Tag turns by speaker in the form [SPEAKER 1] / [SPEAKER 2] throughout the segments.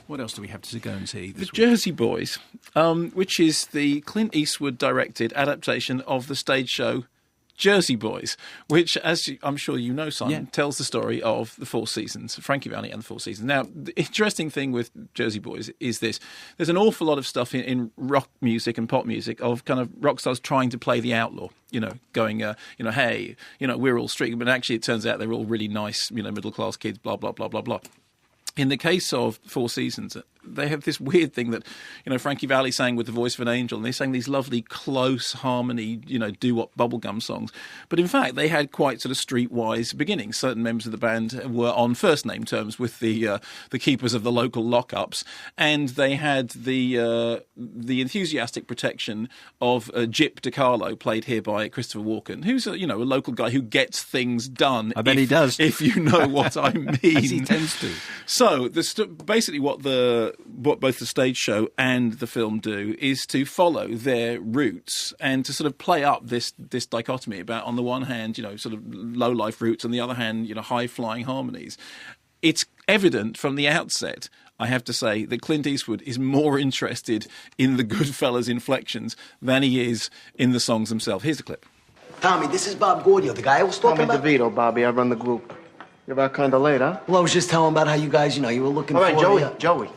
[SPEAKER 1] What else do we have to go and see this
[SPEAKER 2] The
[SPEAKER 1] week?
[SPEAKER 2] Jersey Boys, which is the Clint Eastwood-directed adaptation of the stage show Jersey Boys, which, as I'm sure you know, Simon, tells the story of the Four Seasons, Frankie Valli and the Four Seasons. Now, the interesting thing with Jersey Boys is this. There's an awful lot of stuff in rock music and pop music of kind of rock stars trying to play the outlaw, going, hey, we're all street, but actually it turns out they're all really nice, middle-class kids, blah, blah, blah, blah, blah. In the case of Four Seasons, they have this weird thing that, Frankie Valli sang with the voice of an angel, and they sang these lovely close harmony, doo-wop bubblegum songs. But in fact, they had quite sort of streetwise beginnings. Certain members of the band were on first name terms with the keepers of the local lockups, and they had the enthusiastic protection of Gyp DiCarlo, played here by Christopher Walken, who's a local guy who gets things done.
[SPEAKER 1] I bet he does,
[SPEAKER 2] if you know what I mean.
[SPEAKER 1] As he tends to.
[SPEAKER 2] So basically, what both the stage show and the film do is to follow their roots and to sort of play up this dichotomy about, on the one hand, sort of low life roots, on the other hand, high flying harmonies. It's evident from the outset, I have to say, that Clint Eastwood is more interested in the Goodfellas inflections than he is in the songs themselves. Here's the clip.
[SPEAKER 3] Tommy, this is Bob Gaudio, the guy I was talking about.
[SPEAKER 4] Tommy DeVito, Bobby. I run the group. You're out kind of late, huh?
[SPEAKER 3] Well, I was just telling about how you guys, you were looking
[SPEAKER 4] All
[SPEAKER 3] for...
[SPEAKER 4] right, Joey.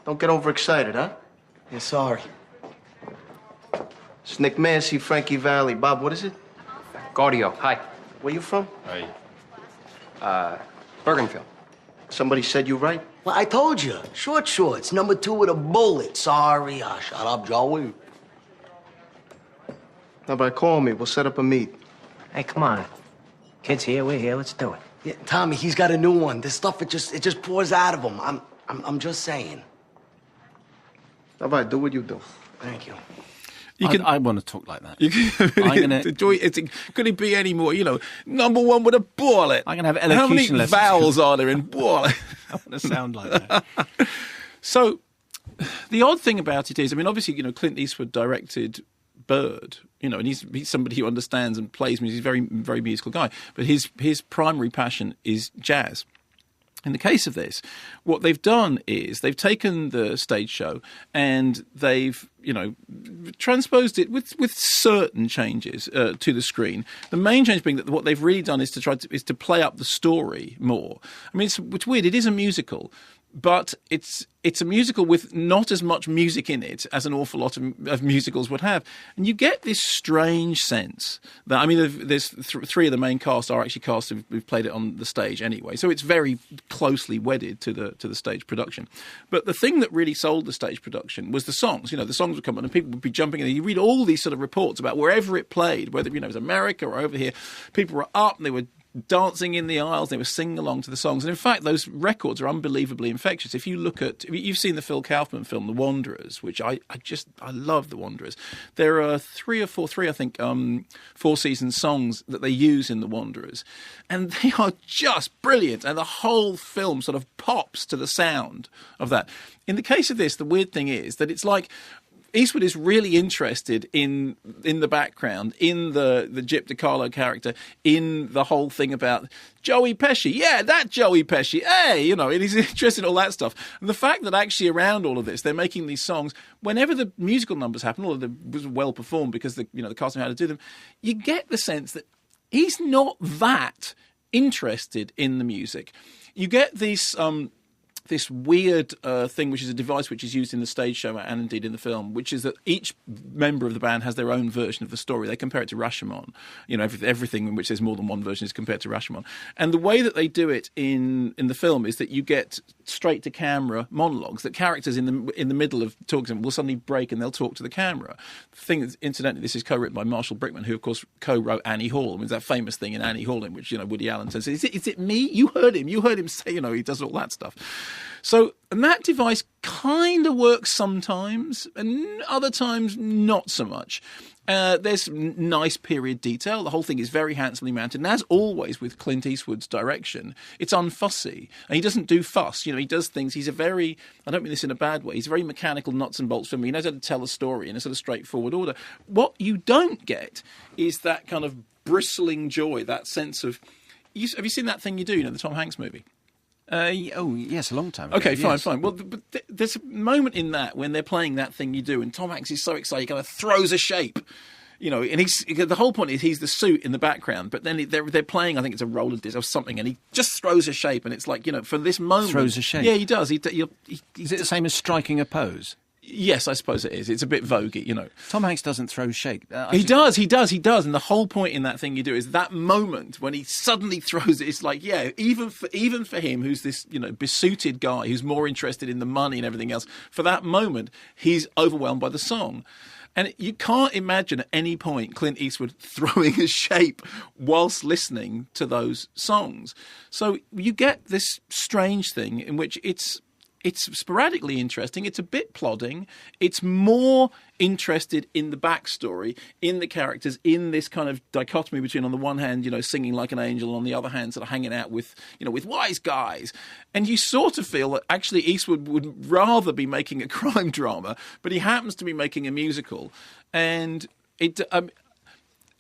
[SPEAKER 4] Don't get overexcited, huh?
[SPEAKER 3] Yeah, sorry.
[SPEAKER 4] It's Nick Massey, Frankie Valli. Bob, what is it?
[SPEAKER 5] Gaudio, hi.
[SPEAKER 4] Where you from?
[SPEAKER 5] Bergenfield.
[SPEAKER 4] Somebody said you right?
[SPEAKER 3] Well, I told you. Short shorts, number 2 with a bullet. Sorry. Shut up, Joey.
[SPEAKER 4] How about call me? We'll set up a meet.
[SPEAKER 6] Hey, come on. Kid's here, we're here, let's do it.
[SPEAKER 3] Yeah, Tommy, he's got a new one. This stuff, it just pours out of him. I'm just saying.
[SPEAKER 4] How about do what you do?
[SPEAKER 3] Thank you.
[SPEAKER 1] I want to talk like that.
[SPEAKER 2] Could it be any more? Number 1 with a bullet.
[SPEAKER 1] I'm going to have
[SPEAKER 2] How many
[SPEAKER 1] elocution lessons.
[SPEAKER 2] vowels are there in bullet?
[SPEAKER 1] I want to sound like that.
[SPEAKER 2] So, the odd thing about it is, obviously, Clint Eastwood directed Bird, and he's somebody who understands and plays music. He's a very, very musical guy. But his primary passion is jazz. In the case of this, what they've done is they've taken the stage show and they've, transposed it with certain changes to the screen. The main change being that what they've really done is to play up the story more. It's weird. It is a musical, but it's a musical with not as much music in it as an awful lot of musicals would have. And you get this strange sense that, there's 3 of the main cast are actually cast who've played it on the stage anyway. So it's very closely wedded to the stage production. But the thing that really sold the stage production was the songs. The songs would come on and people would be jumping in. You read all these sort of reports about wherever it played, whether, it was America or over here, people were up and they were dancing in the aisles, they were singing along to the songs. And in fact, those records are unbelievably infectious. If you look at, you've seen the Phil Kaufman film, The Wanderers, which I love The Wanderers. There are 3 or 4, I think, Four Seasons songs that they use in The Wanderers. And they are just brilliant. And the whole film sort of pops to the sound of that. In the case of this, the weird thing is that it's like, Eastwood is really interested in the background, in the Gyp DiCarlo character, in the whole thing about Joey Pesci. Yeah, that Joey Pesci. Hey, and he's interested in all that stuff. And the fact that actually around all of this, they're making these songs, whenever the musical numbers happen, all of them was well performed because the cast knew how to do them, you get the sense that he's not that interested in the music. You get these... this weird thing, which is a device which is used in the stage show and indeed in the film, which is that each member of the band has their own version of the story. They compare it to Rashomon. Everything in which there's more than one version is compared to Rashomon. And the way that they do it in the film is that you get straight to camera monologues that characters in the middle of talking will suddenly break and they'll talk to the camera. The thing is, incidentally, this is co-written by Marshall Brickman, who of course co-wrote Annie Hall. That famous thing in Annie Hall in which Woody Allen says, "Is it me? You heard him say he does all that stuff." So, and that device kind of works sometimes, and other times not so much. There's nice period detail. The whole thing is very handsomely mounted. And as always with Clint Eastwood's direction, it's unfussy. And he doesn't do fuss. He does things. He's a very, I don't mean this in a bad way, he's a very mechanical nuts and bolts film. He knows how to tell a story in a sort of straightforward order. What you don't get is that kind of bristling joy, that sense of... Have you seen that thing you do, the Tom Hanks movie?
[SPEAKER 1] Oh, yes, a long time ago.
[SPEAKER 2] Okay, fine,
[SPEAKER 1] yes.
[SPEAKER 2] fine. Well, but there's a moment in that when they're playing That Thing You Do, and Tom Hanks is so excited, he kind of throws a shape. You know, and the whole point is he's the suit in the background, but then they're playing, I think it's a roller disc or something, and he just throws a shape, and it's like, you know, for this moment...
[SPEAKER 1] Throws a shape?
[SPEAKER 2] Yeah, he does. He
[SPEAKER 1] Is it the same as striking a pose?
[SPEAKER 2] Yes, I suppose it is. It's a bit voguey, you know.
[SPEAKER 1] Tom Hanks doesn't throw shape.
[SPEAKER 2] He does. And the whole point in That Thing You Do is that moment when he suddenly throws it. It's like, yeah, even for him, who's this, you know, besuited guy who's more interested in the money and everything else, for that moment, he's overwhelmed by the song. And you can't imagine at any point Clint Eastwood throwing a shape whilst listening to those songs. So you get this strange thing in which it's sporadically interesting. It's a bit plodding. It's more interested in the backstory, in the characters, in this kind of dichotomy between, on the one hand, you know, singing like an angel, and on the other hand, sort of hanging out with, you know, with wise guys. And you sort of feel that actually Eastwood would rather be making a crime drama, but he happens to be making a musical. And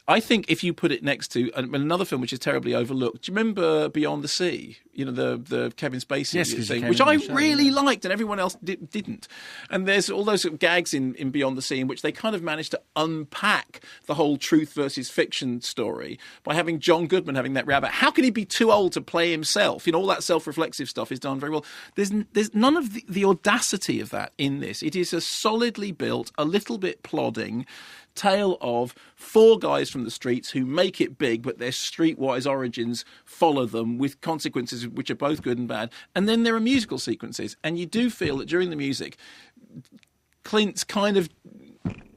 [SPEAKER 2] I think if you put it next to another film which is terribly overlooked, do you remember Beyond the Sea? You know, the Kevin Spacey thing, which I really liked and everyone else didn't. And there's all those sort of gags in Beyond the Sea in which they kind of managed to unpack the whole truth versus fiction story by having John Goodman having that row about how can he be too old to play himself? You know, all that self-reflexive stuff is done very well. There's none of the audacity of that in this. It is a solidly built, a little bit plodding tale of four guys from the streets who make it big, but their streetwise origins follow them with consequences which are both good and bad. And then there are musical sequences. And you do feel that during the music, Clint's kind of...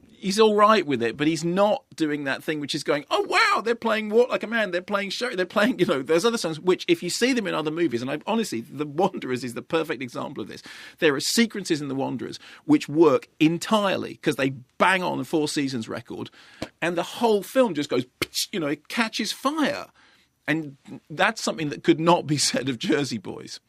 [SPEAKER 2] he's all right with it, but he's not doing that thing which is going, oh, wow, they're playing Walk Like a Man, they're playing Sherry, they're playing, you know, there's other songs which, if you see them in other movies, and honestly, The Wanderers is the perfect example of this. There are sequences in The Wanderers which work entirely because they bang on a Four Seasons record, and the whole film just goes, you know, it catches fire. And that's something that could not be said of Jersey Boys.